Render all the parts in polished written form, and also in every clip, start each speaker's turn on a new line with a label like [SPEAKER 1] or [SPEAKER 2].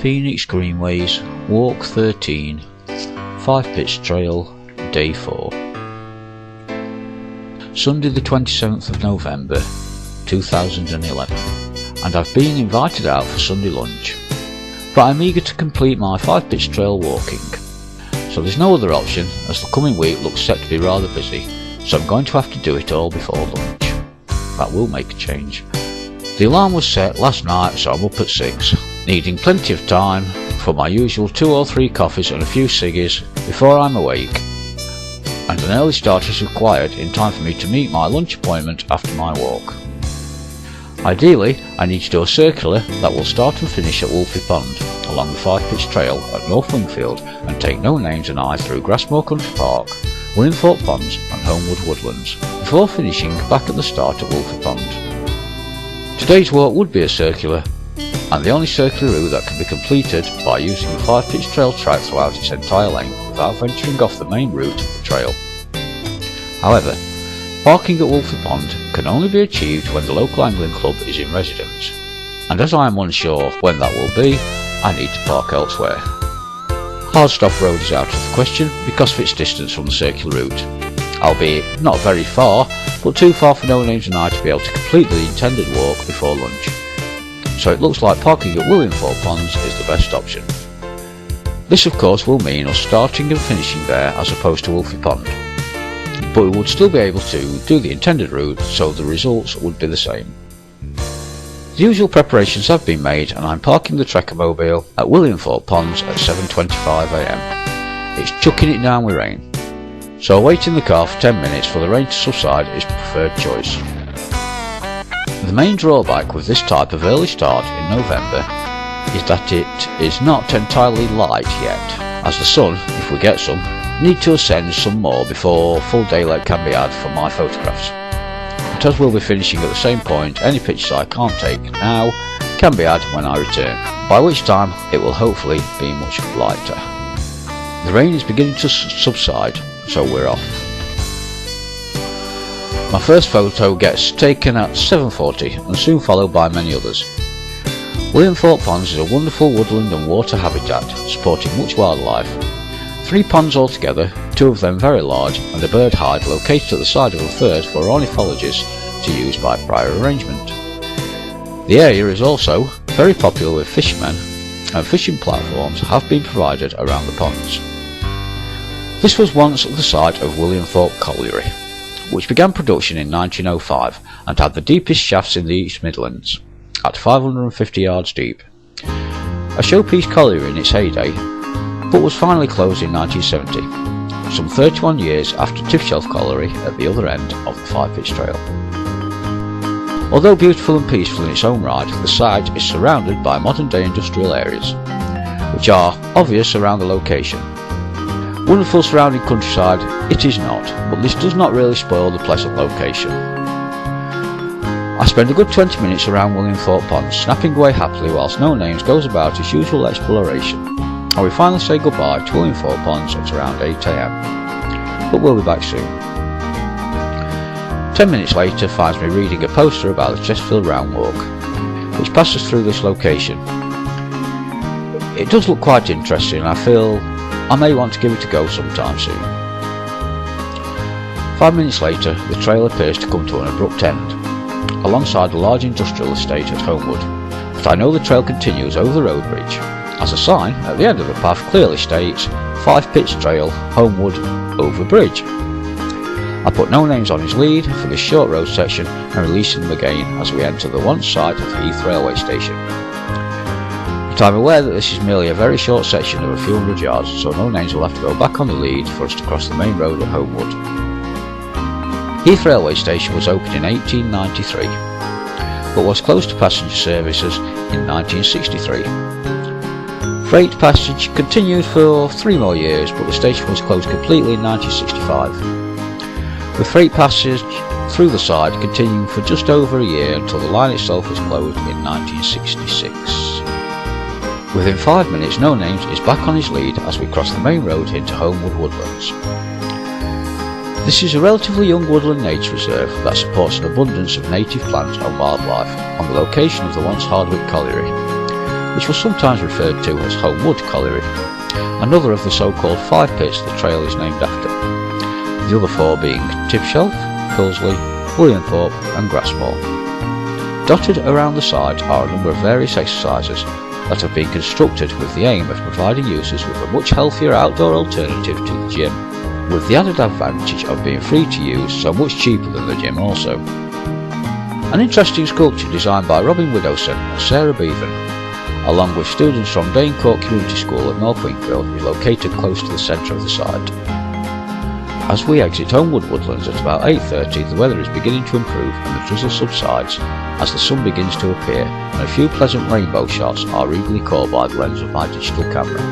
[SPEAKER 1] Phoenix Greenways, Walk 13, 5 Pitch Trail, Day 4. Sunday the 27th of November 2011, and I've been invited out for Sunday lunch, but I'm eager to complete my 5 Pitch Trail walking, so there's no other option as the coming week looks set to be rather busy, so I'm going to have to do it all before lunch. That will make a change. The alarm was set last night, so I'm up at 6, needing plenty of time for my usual 2 or 3 coffees and a few ciggies before I'm awake, and an early start is required in time for me to meet my lunch appointment after my walk. Ideally, I need to do a circular that will start and finish at Wolfie Pond, along the 5 Pitch Trail at North Wingfield, and take No Names and I through Grassmore Country Park, Williamthorpe Ponds and Homewood Woodlands, before finishing back at the start at Wolfie Pond. Today's walk would be a circular, and the only circular route that can be completed by using the 5 Pitch Trail track throughout its entire length without venturing off the main route of the trail. However, parking at Wolfie Pond can only be achieved when the local angling club is in residence, and as I am unsure when that will be, I need to park elsewhere. Hardstop Road is out of the question because of its distance from the circular route, albeit not very far, but too far for No Names and I to be able to complete the intended walk before lunch. So it looks like parking at Williamthorpe Ponds is the best option. This of course will mean us starting and finishing there as opposed to Wolfie Pond, but we would still be able to do the intended route, so the results would be the same. The usual preparations have been made, and I'm parking the Trekkermobile at Williamthorpe Ponds at 7:25 am. It's chucking it down with rain, so waiting in the car for 10 minutes for the rain to subside is the preferred choice. The main drawback with this type of early start in November is that it is not entirely light yet, as the sun, if we get some, need to ascend some more before full daylight can be had for my photographs. But as we'll be finishing at the same point, any pictures I can't take now can be had when I return, by which time it will hopefully be much lighter. The rain is beginning to subside, so we're off. My first photo gets taken at 7:40 and soon followed by many others. Williamthorpe Ponds is a wonderful woodland and water habitat supporting much wildlife. 3 ponds altogether, 2 of them very large, and a bird hide located at the side of the third for ornithologists to use by prior arrangement. The area is also very popular with fishermen, and fishing platforms have been provided around the ponds. This was once the site of Williamthorpe Colliery, which began production in 1905 and had the deepest shafts in the East Midlands, at 550 yards deep. A showpiece colliery in its heyday, but was finally closed in 1970, some 31 years after Tiffshelf Colliery at the other end of the 5 Pitch Trail. Although beautiful and peaceful in its own right, the site is surrounded by modern day industrial areas, which are obvious around the location. Wonderful surrounding countryside it is not, but this does not really spoil the pleasant location. I spend a good 20 minutes around Williamthorpe Ponds, snapping away happily whilst No Names goes about his usual exploration, and we finally say goodbye to Williamthorpe Ponds at around 8 am, but we'll be back soon. 10 minutes later finds me reading a poster about the Chesterfield Round Walk, which passes through this location. It does look quite interesting, and I feel I may want to give it a go sometime soon. 5 minutes later, the trail appears to come to an abrupt end, alongside a large industrial estate at Homewood, but I know the trail continues over the road bridge, as a sign at the end of the path clearly states 5 Pitch Trail, Homewood, over bridge. I put No Names on his lead for this short road section and release him again as we enter the once site of Heath Railway Station. But I'm aware that this is merely a very short section of a few hundred yards, so No Names will have to go back on the lead for us to cross the main road at Homewood. Heath Railway Station was opened in 1893, but was closed to passenger services in 1963. Freight passage continued for 3 more years, but the station was closed completely in 1965, with freight passage through the side continuing for just over a year until the line itself was closed in 1966. Within 5 minutes, No Names is back on his lead as we cross the main road into Homewood Woodlands. This is a relatively young woodland nature reserve that supports an abundance of native plants and wildlife on the location of the once Hardwick Colliery, which was sometimes referred to as Homewood Colliery, another of the so-called 5 pits the trail is named after, the other 4 being Tipshelf, Pillsley, Williamthorpe and Grassmore. Dotted around the site are a number of various exercises that have been constructed with the aim of providing users with a much healthier outdoor alternative to the gym, with the added advantage of being free to use, so much cheaper than the gym also. An interesting sculpture designed by Robin Widowson and Sarah Bevan, along with students from Dane Court Community School at North Wingfield, is located close to the centre of the site. As we exit Homewood Woodlands at about 8:30, the weather is beginning to improve and the drizzle subsides as the sun begins to appear, and a few pleasant rainbow shots are eagerly caught by the lens of my digital camera.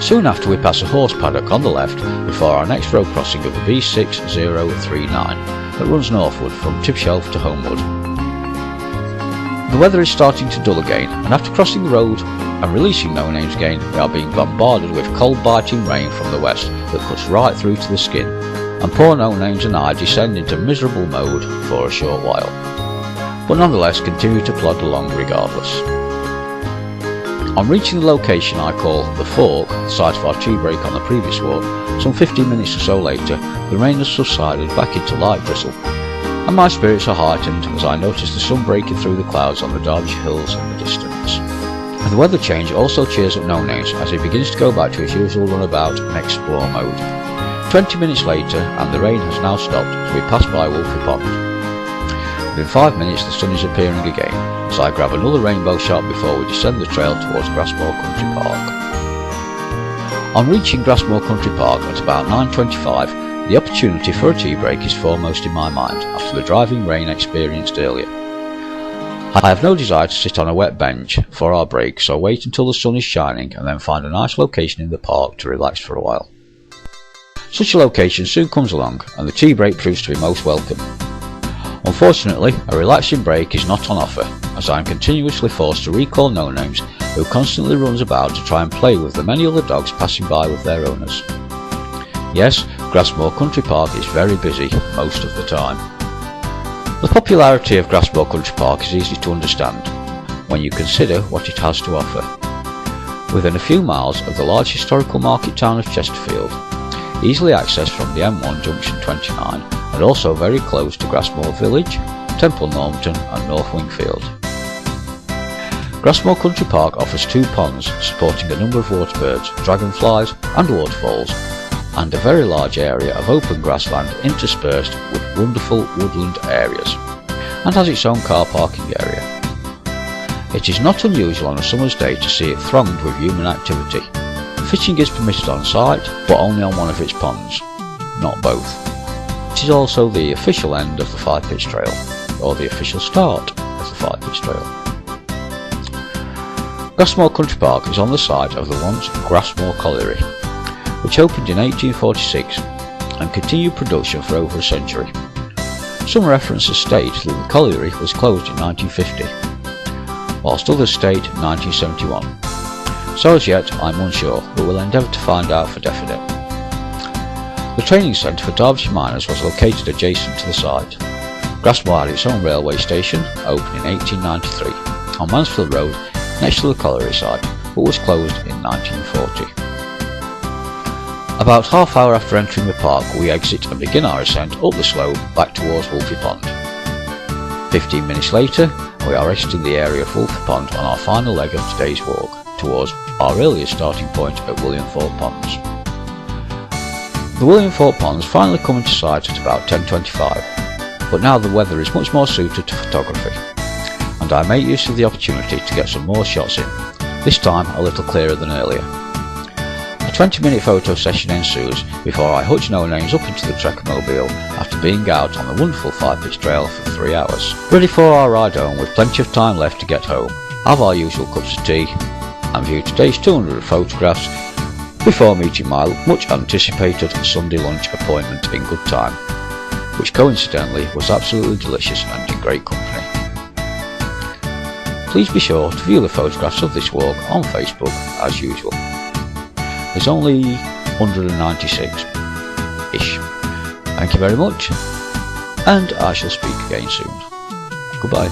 [SPEAKER 1] Soon after, we pass a horse paddock on the left before our next road crossing of the B6039 that runs northward from Tipshelf to Homewood. The weather is starting to dull again, and after crossing the road and releasing No Names Gain, we are being bombarded with cold biting rain from the west that cuts right through to the skin, and poor No Names and I descend into miserable mode for a short while, but nonetheless continue to plod along regardless. On reaching the location I call the Fork, the site of our tea break on the previous walk, some 15 minutes or so later, the rain has subsided back into light drizzle, and my spirits are heightened as I notice the sun breaking through the clouds on the Derbyshire hills in the distance. And the weather change also cheers up No Names as he begins to go back to his usual runabout and explore mode. 20 minutes later, and the rain has now stopped as we pass by Wolfie Pond. Within 5 minutes the sun is appearing again, as I grab another rainbow shot before we descend the trail towards Grassmore Country Park. On reaching Grassmore Country Park at about 9:25, the opportunity for a tea break is foremost in my mind after the driving rain experienced earlier. I have no desire to sit on a wet bench for our break, so wait until the sun is shining and then find a nice location in the park to relax for a while. Such a location soon comes along, and the tea break proves to be most welcome. Unfortunately, a relaxing break is not on offer, as I am continuously forced to recall No Names, who constantly runs about to try and play with the many other dogs passing by with their owners. Yes, Grassmore Country Park is very busy most of the time. The popularity of Grassmore Country Park is easy to understand when you consider what it has to offer. Within a few miles of the large historical market town of Chesterfield, easily accessed from the M1 Junction 29, and also very close to Grassmore Village, Temple Normanton and North Wingfield. Grassmore Country Park offers 2 ponds supporting a number of waterbirds, dragonflies and waterfalls, and a very large area of open grassland interspersed with wonderful woodland areas, and has its own car parking area. It is not unusual on a summer's day to see it thronged with human activity. Fishing is permitted on site, but only on one of its ponds, not both. It is also the official end of the 5 Pits Trail, or the official start of the 5 Pits Trail. Grassmore Country Park is on the site of the once Grassmore Colliery, which opened in 1846 and continued production for over a century. Some references state that the colliery was closed in 1950, whilst others state 1971. So as yet I'm unsure, but will endeavour to find out for definite. The training centre for Derbyshire miners was located adjacent to the site. Grassmore had its own railway station, opened in 1893, on Mansfield Road next to the colliery site, but was closed in 1940. About half hour after entering the park, we exit and begin our ascent up the slope back towards Wolfie Pond. 15 minutes later, we are exiting the area of Wolfie Pond on our final leg of today's walk, towards our earlier starting point at Williamthorpe Ponds. The Williamthorpe Ponds finally come into sight at about 10:25, but now the weather is much more suited to photography, and I make use of the opportunity to get some more shots in, this time a little clearer than earlier. A 20-minute photo session ensues before I hutch No Names up into the Trekkmobile after being out on the wonderful 5 Pits Trail for 3 hours. Ready for our ride home with plenty of time left to get home, have our usual cups of tea, and view today's 200 photographs before meeting my much anticipated Sunday lunch appointment in good time, which coincidentally was absolutely delicious and in great company. Please be sure to view the photographs of this walk on Facebook as usual. There's only 196-ish. Thank you very much, and I shall speak again soon. Goodbye.